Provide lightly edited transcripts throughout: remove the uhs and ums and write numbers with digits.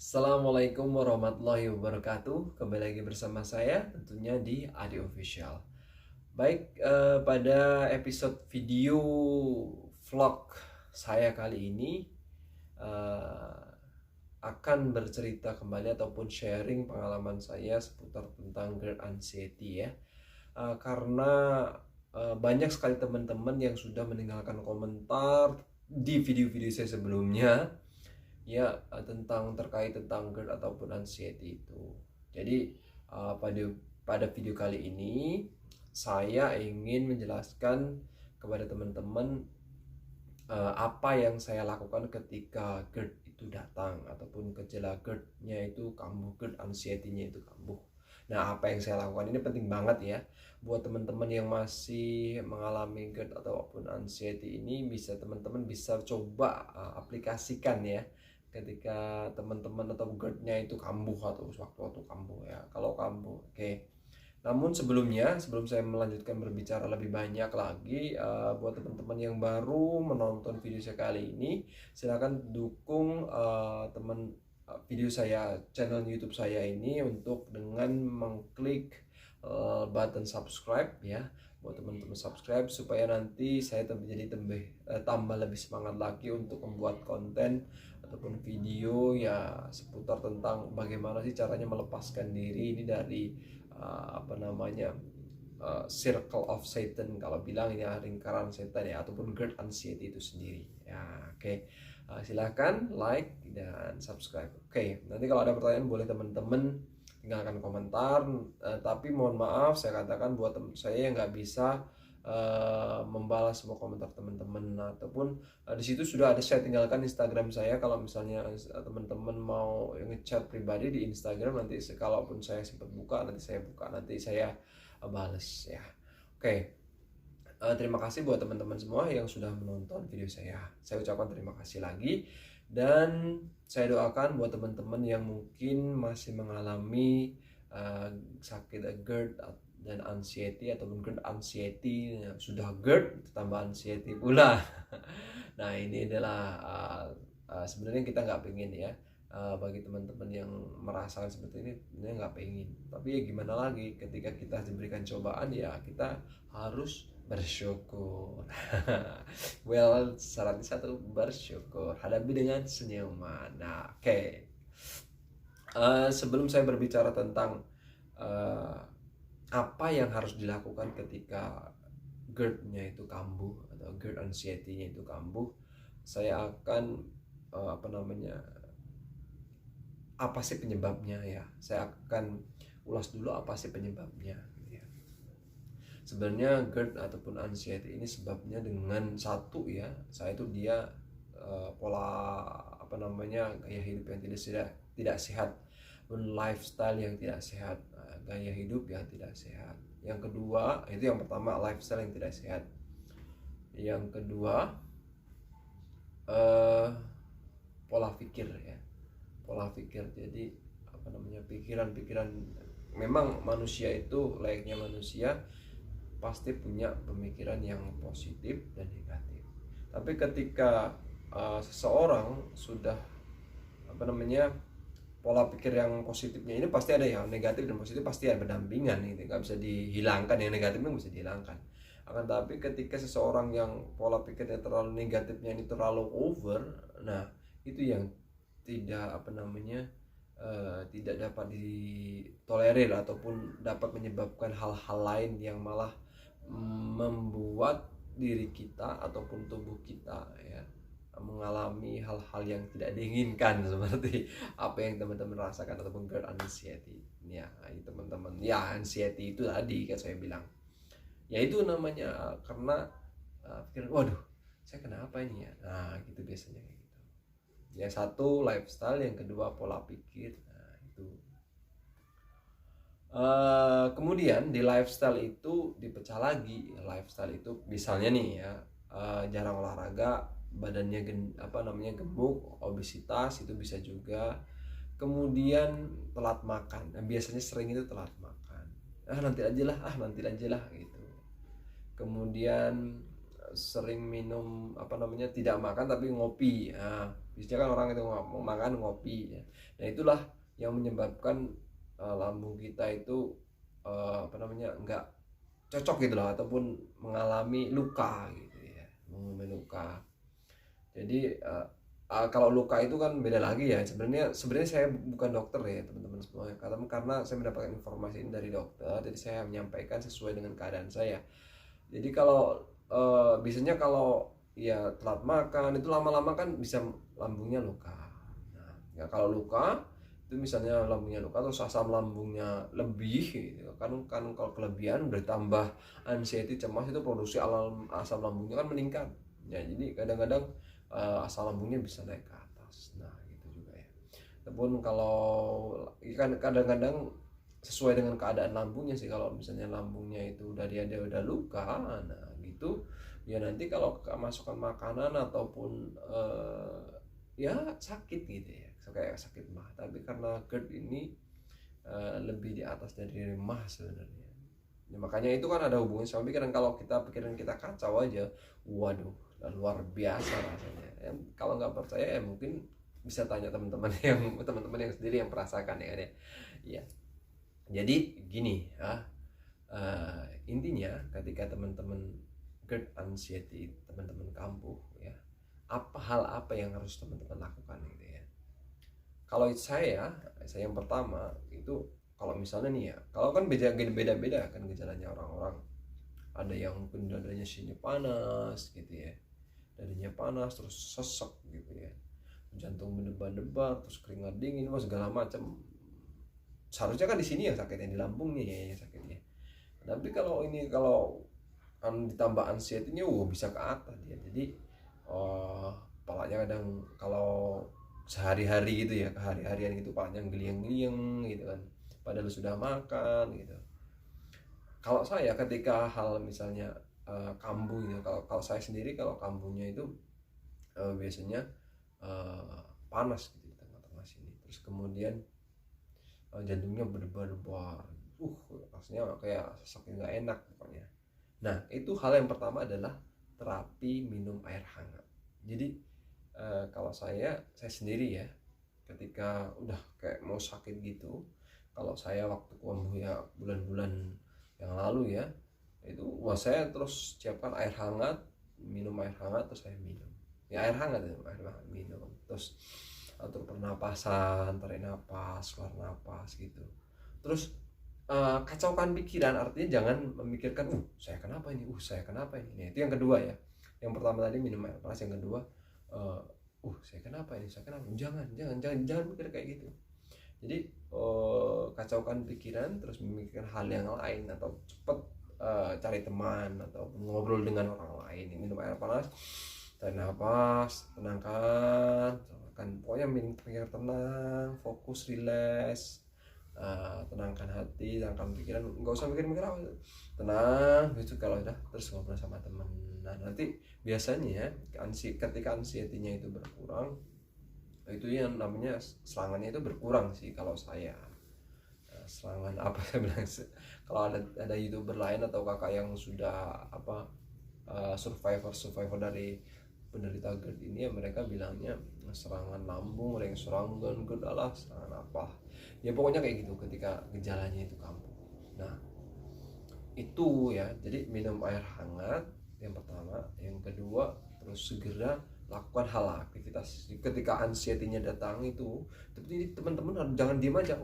Assalamualaikum warahmatullahi wabarakatuh. Kembali lagi bersama saya tentunya di Adi Official. Baik, pada episode video vlog saya kali ini eh, akan bercerita kembali ataupun sharing pengalaman saya seputar tentang GERD anxiety ya. Karena banyak sekali teman-teman yang sudah meninggalkan komentar di video-video saya sebelumnya ya, terkait tentang GERD ataupun anxiety itu. Jadi pada video kali ini saya ingin menjelaskan kepada teman-teman apa yang saya lakukan ketika GERD itu datang ataupun gejala GERD-nya itu kambuh, GERD anxiety-nya itu kambuh. Nah, apa yang saya lakukan ini penting banget ya buat teman-teman yang masih mengalami GERD ataupun anxiety ini. Teman-teman bisa coba aplikasikan ya ketika teman-teman atau GERD-nya itu kambuh atau sewaktu-waktu kambuh ya. Kalau kambuh, oke. Namun sebelum saya melanjutkan berbicara lebih banyak lagi, buat teman-teman yang baru menonton video saya kali ini, silakan dukung video saya, channel YouTube saya ini untuk dengan mengklik button subscribe ya. Buat teman-teman subscribe supaya nanti saya tambah lebih semangat lagi untuk membuat konten ataupun video ya seputar tentang bagaimana sih caranya melepaskan diri ini dari circle of Satan, kalau bilang ya lingkaran setan ya, ataupun GERD anxiety itu sendiri ya. Oke. Silahkan like dan subscribe. Oke, nanti kalau ada pertanyaan boleh teman-teman tinggalkan komentar, tapi mohon maaf saya katakan buat saya yang nggak bisa membalas semua komentar teman-teman, ataupun di situ sudah ada saya tinggalkan Instagram saya. Kalau misalnya teman-teman mau ngechat pribadi di Instagram, nanti kalaupun saya sempat buka nanti saya balas ya. Oke. Terima kasih buat teman-teman semua yang sudah menonton video saya. Saya ucapkan terima kasih lagi, dan saya doakan buat teman-teman yang mungkin masih mengalami sakit GERD dan anxiety ataupun GERD anxiety, sudah GERD tambah anxiety pula. Nah, ini adalah sebenarnya kita nggak pengen ya, bagi teman-teman yang merasakan seperti ini sebenarnya nggak pengen, tapi ya gimana lagi, ketika kita diberikan cobaan ya kita harus bersyukur. Well, syaratnya satu, bersyukur, hadapi dengan senyuman. Nah, oke. Sebelum saya berbicara tentang apa yang harus dilakukan ketika GERD-nya itu kambuh atau GERD anxiety-nya itu kambuh, saya akan apa sih penyebabnya ya. Saya akan ulas dulu apa sih penyebabnya ya. Sebenarnya GERD ataupun anxiety ini sebabnya dengan satu ya, saya itu dia pola gaya hidup yang tidak sehat, lifestyle yang tidak sehat, gaya hidup yang tidak sehat. Yang kedua, itu yang pertama, lifestyle yang tidak sehat. Yang kedua, pola pikir ya. Pola pikir. Jadi pikiran-pikiran, memang manusia itu layaknya manusia pasti punya pemikiran yang positif dan negatif. Tapi ketika seseorang sudah pola pikir yang positifnya ini, pasti ada yang negatif dan positif, pasti ada berdampingan, gitu, nggak bisa dihilangkan. Yang negatif itu bisa dihilangkan. Akan tapi ketika seseorang yang pola pikirnya terlalu negatifnya ini terlalu over, nah itu yang tidak dapat ditolerir ataupun dapat menyebabkan hal-hal lain yang malah membuat diri kita ataupun tubuh kita ya mengalami hal-hal yang tidak diinginkan, seperti apa yang teman-teman rasakan ataupun GERD anxiety ya. Teman-teman ya, anxiety itu tadi kan saya bilang ya, itu namanya karena pikiran, waduh saya kenapa ini ya. Nah gitu biasanya gitu ya. Satu, lifestyle. Yang kedua, pola pikir. Nah itu kemudian di lifestyle itu dipecah lagi. Lifestyle itu misalnya nih ya, jarang olahraga, badannya gemuk, obesitas, itu bisa juga. Kemudian telat makan. Nah, biasanya sering itu telat makan. Nanti aja lah gitu. Kemudian sering minum tidak makan tapi ngopi. Nah, biasanya kan orang itu mau makan ngopi ya. Nah itulah yang menyebabkan lambung kita itu nggak cocok gitu loh, ataupun mengalami luka gitu ya, mengalami luka. Jadi kalau luka itu kan beda lagi ya. Sebenarnya saya bukan dokter ya teman-teman semua, karena saya mendapatkan informasi ini dari dokter, jadi saya menyampaikan sesuai dengan keadaan saya. Jadi kalau biasanya kalau ya telat makan itu lama-lama kan bisa lambungnya luka. Nah, ya kalau luka itu misalnya lambungnya luka atau asam lambungnya lebih gitu kan kalau kelebihan bertambah anxiety, cemas, itu produksi asam lambungnya kan meningkat ya. Jadi kadang-kadang asam lambungnya bisa naik ke atas. Nah gitu juga ya. Ataupun kalau kan kadang-kadang sesuai dengan keadaan lambungnya sih. Kalau misalnya lambungnya itu dia udah luka, nah gitu ya, nanti kalau kemasukan makanan ataupun ya sakit gitu ya, kayak sakit mah. Tapi karena GERD ini lebih di atas dari mah sebenarnya ya, makanya itu kan ada hubungan sama pikiran. Kalau pikiran kita kacau aja, waduh luar biasa rasanya ya. Kalau nggak percaya ya mungkin bisa tanya teman-teman yang sendiri yang merasakan ya kan ya. Jadi gini ya, intinya ketika teman-teman GERD anxiety, teman-teman kambuh ya, hal apa yang harus teman-teman lakukan gitu ya. Kalau saya yang pertama itu, kalau misalnya nih ya, kalau kan beda-beda kan gejalanya orang-orang. Ada yang mungkin dadanya sini panas gitu ya, dadanya panas terus sesek gitu ya, jantung berdebar-debar, terus keringat dingin, segala macam. Seharusnya kan di sini yang sakitnya, di lambungnya ya yang sakitnya. Tapi kalau ditambah anxiety-nya bisa ke atas dia. Jadi kepalanya kadang kalau sehari-hari gitu ya, kehari-harian gitu, kepalanya geliang-geliang gitu kan, padahal sudah makan gitu. Kalau saya ketika hal misalnya kambuh gitu, kalau saya sendiri kalau kambuhnya itu biasanya panas gitu di tengah-tengah sini, terus kemudian jantungnya berdebar-debar, rasanya kayak sakit nggak enak pokoknya. Nah itu hal yang pertama adalah terapi minum air hangat. Jadi kalau saya sendiri ya, ketika udah kayak mau sakit gitu, kalau saya waktu kambuh ya bulan-bulan yang lalu ya, itu saya terus siapkan air hangat, minum air hangat, terus saya minum ya air hangat minum, terus atur pernapasan, tarik napas, keluar napas gitu. Terus kacaukan pikiran, artinya jangan memikirkan saya kenapa ini. Nah, itu yang kedua ya. Yang pertama tadi minum air panas, yang kedua saya kenapa ini. Jangan mikir kayak gitu. Jadi kacaukan pikiran, terus memikirkan hal yang lain, atau cepet cari teman atau ngobrol dengan orang lain. Minum air panas, tarik nafas, tenangkan, pokoknya pikir tenang, fokus, relax, tenangkan hati, tenangkan pikiran, nggak usah mikir apa, tenang gitu. Kalau udah terus ngobrol sama teman. Nah nanti biasanya ketika anxiety-nya itu berkurang, itu yang namanya serangannya itu berkurang sih kalau saya. Serangan apa saya bilang, kalau ada YouTuber lain atau kakak yang sudah survivor dari penderita GERD ini ya, mereka bilangnya serangan lambung, serangan GERD, serangan apa ya, pokoknya kayak gitu ketika gejalanya itu kambuh. Nah itu ya, jadi minum air hangat yang pertama. Yang kedua, terus segera lakukan hal aktivitas ketika anxiety-nya datang itu. Tapi teman-teman jangan diem aja,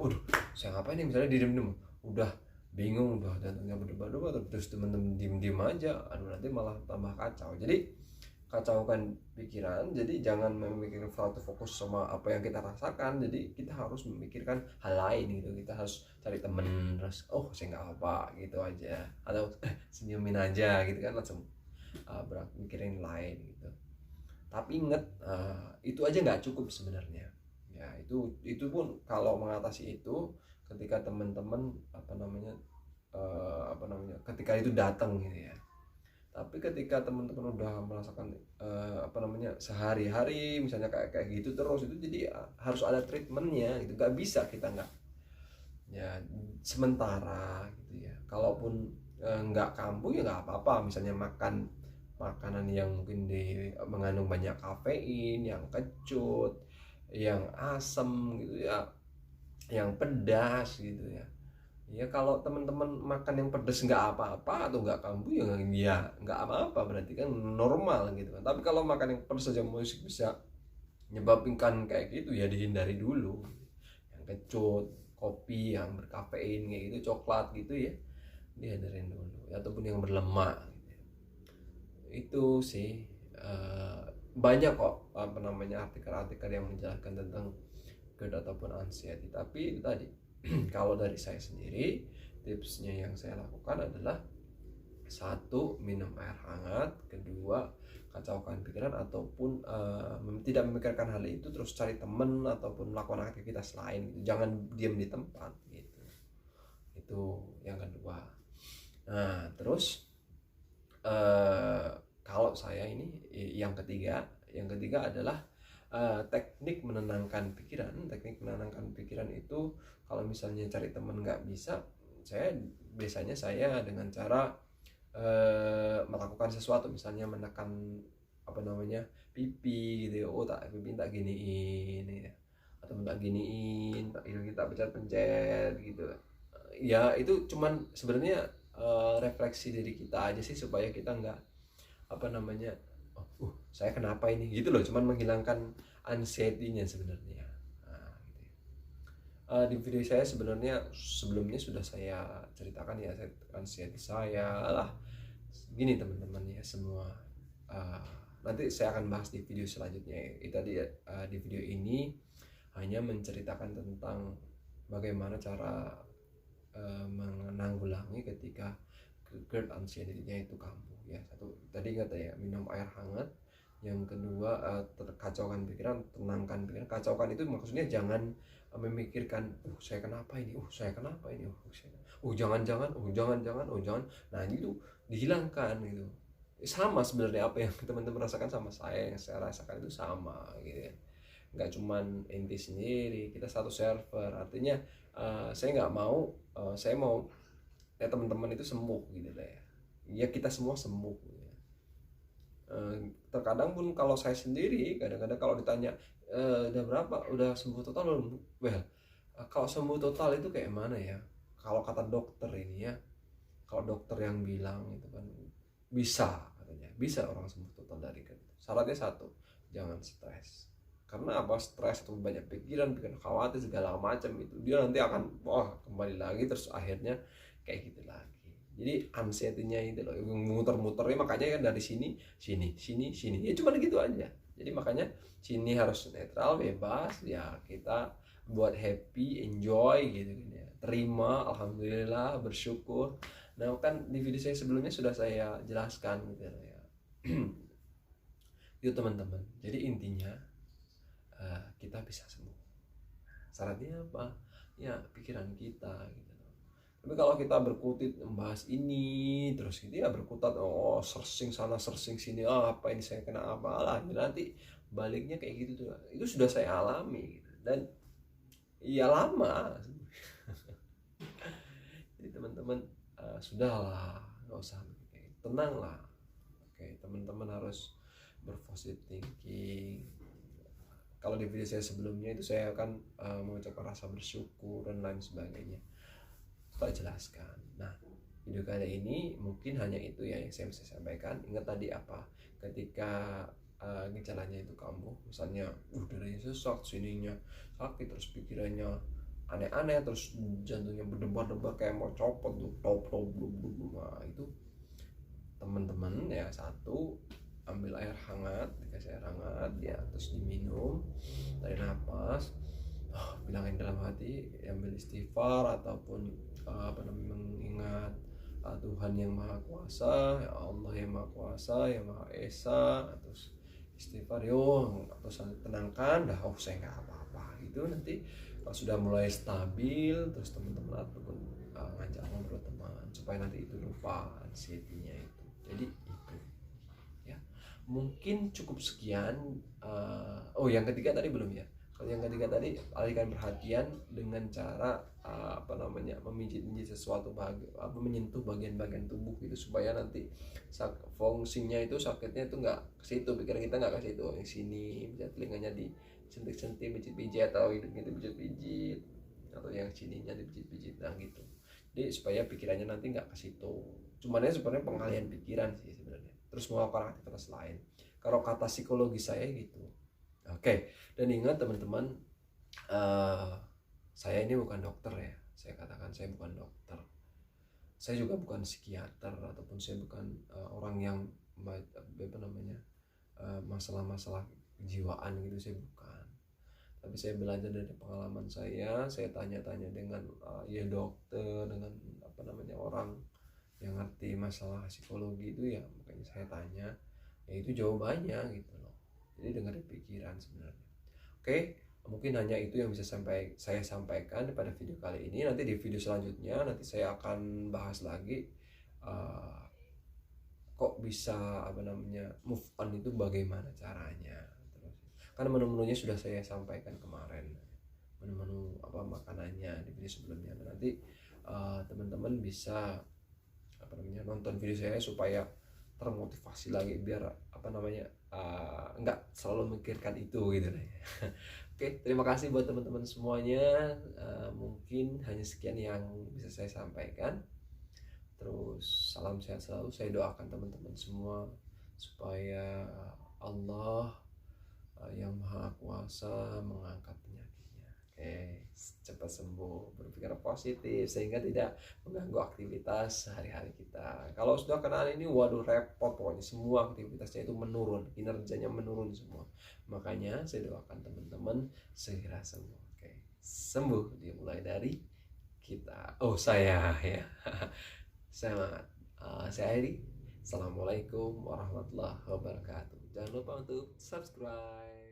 saya ngapain nih, misalnya diem udah bingung, udah jantungnya berdebar-debar, terus teman-teman diem aja, nanti malah tambah kacau. Jadi kacaukan pikiran, jadi jangan memikirkan satu fokus sama apa yang kita rasakan. Jadi kita harus memikirkan hal lain gitu. Kita harus cari temen, terus saya nggak apa gitu aja, atau senyumin aja gitu kan, langsung mikirin lain gitu. Tapi inget, itu aja nggak cukup sebenarnya ya. Itu pun kalau mengatasi itu ketika teman-teman ketika itu datang gitu ya. Tapi ketika teman-teman udah merasakan sehari-hari misalnya kayak gitu terus, itu jadi harus ada treatmentnya gitu. Gak bisa kita nggak ya sementara gitu ya. Kalaupun nggak kambuh ya nggak apa-apa, misalnya makan makanan yang mungkin mengandung banyak kafein, yang kecut, yang asam gitu ya, yang pedas gitu ya. Ya kalau teman-teman makan yang pedas nggak apa-apa atau nggak kambuh ya nggak apa-apa, berarti kan normal gitu kan. Tapi kalau makan yang pedas saja musik bisa nyebabkan kayak gitu ya dihindari dulu. Yang kecut, kopi yang berkafein kayak gitu, coklat gitu ya dihindarin dulu, ataupun yang berlemak gitu. Itu sih banyak kok apa namanya artikel-artikel yang menjelaskan tentang GERD ataupun anxiety. Tapi itu tadi kalau dari saya sendiri, tipsnya yang saya lakukan adalah satu, minum air hangat. Kedua, kacaukan pikiran ataupun tidak memikirkan hal itu, terus cari teman ataupun melakukan aktivitas lain gitu. Jangan diam di tempat gitu. Itu yang kedua. Nah terus kalau saya ini yang ketiga adalah teknik menenangkan pikiran. Teknik menenangkan pikiran itu kalau misalnya cari teman nggak bisa, biasanya saya dengan cara melakukan sesuatu, misalnya menekan apa namanya pipi gitu ya. Oh tak, pipi tak giniin ya, atau tak giniin, tak pencet-pencet gitu ya. Itu cuman sebenarnya refleksi diri kita aja sih, supaya kita nggak apa namanya saya kenapa ini gitu loh, cuman menghilangkan anxiety-nya sebenarnya. Nah, gitu ya. Di video saya sebenarnya sebelumnya sudah saya ceritakan ya, anxiety saya lah gini teman-teman ya semua. Nanti saya akan bahas di video selanjutnya. Itu tadi di video ini hanya menceritakan tentang bagaimana cara menanggulangi ketika GERD anxiety-nya itu kambuh ya. Satu tadi ingat ya, minum air hangat. Yang kedua, kacaukan pikiran, tenangkan pikiran. Kacaukan itu maksudnya jangan memikirkan saya kenapa ini, saya kenapa ini, jangan-jangan, jangan. Nah itu dihilangkan gitu. Sama sebenarnya apa yang teman-teman rasakan sama saya, yang saya rasakan itu sama gitu ya. Nggak cuman inti sendiri, kita satu server. Artinya saya nggak mau, saya mau ya teman-teman itu sembuh gitu deh ya, kita semua sembuh gitu ya. Terkadang pun kalau saya sendiri, kadang-kadang kalau ditanya udah berapa, udah sembuh total belum? Well, kalau sembuh total itu kayak mana ya, kalau kata dokter ini ya, kalau dokter yang bilang itu kan bisa, katanya bisa orang sembuh total dari GERD. Syaratnya satu, jangan stres. Karena apa? Stres atau banyak pikiran khawatir segala macam itu, dia nanti akan kembali lagi, terus akhirnya kayak gitu lagi. Jadi anxiety-nya itu loh muter-muternya, makanya kan dari sini ya cuma gitu aja. Jadi makanya sini harus netral, bebas ya, kita buat happy, enjoy gitu kan ya, terima, alhamdulillah, bersyukur. Nah kan di video saya sebelumnya sudah saya jelaskan gitu ya. Itu teman-teman, jadi intinya kita bisa sembuh. Syaratnya apa? Ya pikiran kita gitu. Tapi kalau kita berkutit membahas ini terus gitu ya, berkutat searching sana searching sini, apa ini saya kena apa lah, nanti baliknya kayak gitu tuh. Itu sudah saya alami gitu. Dan ya lama. Jadi teman-teman sudahlah, nggak usah, tenanglah. Oke, teman-teman harus berpositive thinking. Kalau di video saya sebelumnya itu saya akan mengucapkan rasa bersyukur dan lain sebagainya, tak jelaskan. Nah video kali ini mungkin hanya itu ya yang saya bisa sampaikan. Ingat tadi apa, ketika gejalanya itu kambuh, misalnya dadanya sesak, sininya sakit, terus pikirannya aneh-aneh, terus jantungnya berdebar-debar kayak mau copot tuh, nah itu teman-teman ya, satu, ambil air hangat, dikasih air hangat ya, terus diminum, tarik nafas, bilangin dalam hati, ambil istighfar ataupun mengingat Tuhan yang Maha Kuasa, ya Allah yang Maha Kuasa, yang Maha Esa, terus istighfar terus tenangkan, saya nggak apa-apa itu. Nanti kalau sudah mulai stabil, terus teman-teman ataupun ngajak ngobrol teman, supaya nanti itu lupa anxiety-nya itu. Jadi itu ya, mungkin cukup sekian. Yang ketiga tadi belum ya, Kalau yang ketiga tadi, alihkan perhatian dengan cara memijit-mijit sesuatu menyentuh bagian-bagian tubuh gitu, supaya nanti fungsinya itu sakitnya itu nggak ke situ, pikiran kita nggak ke situ, yang sini bisa telinganya disentik-sentik, pijit-pijit, atau hidungnya dipijit-pijit, atau yang sininya dipijit-pijit, nah gitu. Jadi supaya pikirannya nanti nggak ke situ. Cuman ya sebenarnya pengalihan pikiran sih sebenarnya. Terus melakukan aktivitas lain. Kalau kata psikologi saya gitu. Oke, dan ingat teman-teman, saya ini bukan dokter ya. Saya katakan saya bukan dokter. Saya juga bukan psikiater, ataupun saya bukan orang yang masalah-masalah kejiwaan gitu, saya bukan. Tapi saya belajar dari pengalaman saya tanya-tanya dengan ya dokter, dengan orang yang ngerti masalah psikologi itu ya, makanya saya tanya, ya itu jawabannya gitu loh. Jadi dengar pikiran sebenarnya. Oke, mungkin hanya itu yang bisa saya sampaikan pada video kali ini. Nanti di video selanjutnya nanti saya akan bahas lagi kok bisa move on itu bagaimana caranya. Terus karena menu-menunya sudah saya sampaikan kemarin, menu-menu makanannya di video sebelumnya. Nanti teman-teman bisa nonton video saya supaya termotivasi lagi, biar nggak selalu memikirkan itu gitu deh. Oke, terima kasih buat teman-teman semuanya. Mungkin hanya sekian yang bisa saya sampaikan. Terus salam sehat selalu. Saya doakan teman-teman semua supaya Allah yang Maha Kuasa mengangkat penyakitnya. Oke, cepat sembuh, berpikir positif sehingga tidak mengganggu aktivitas sehari-hari kita. Kalau sudah kena ini, waduh repot pokoknya, semua aktivitasnya itu menurun, kinerjanya menurun semua. Makanya saya doakan teman-teman segera sembuh. Oke, sembuh dimulai dari kita. Saya ya. Saya Edi. Assalamualaikum warahmatullahi wabarakatuh. Jangan lupa untuk subscribe.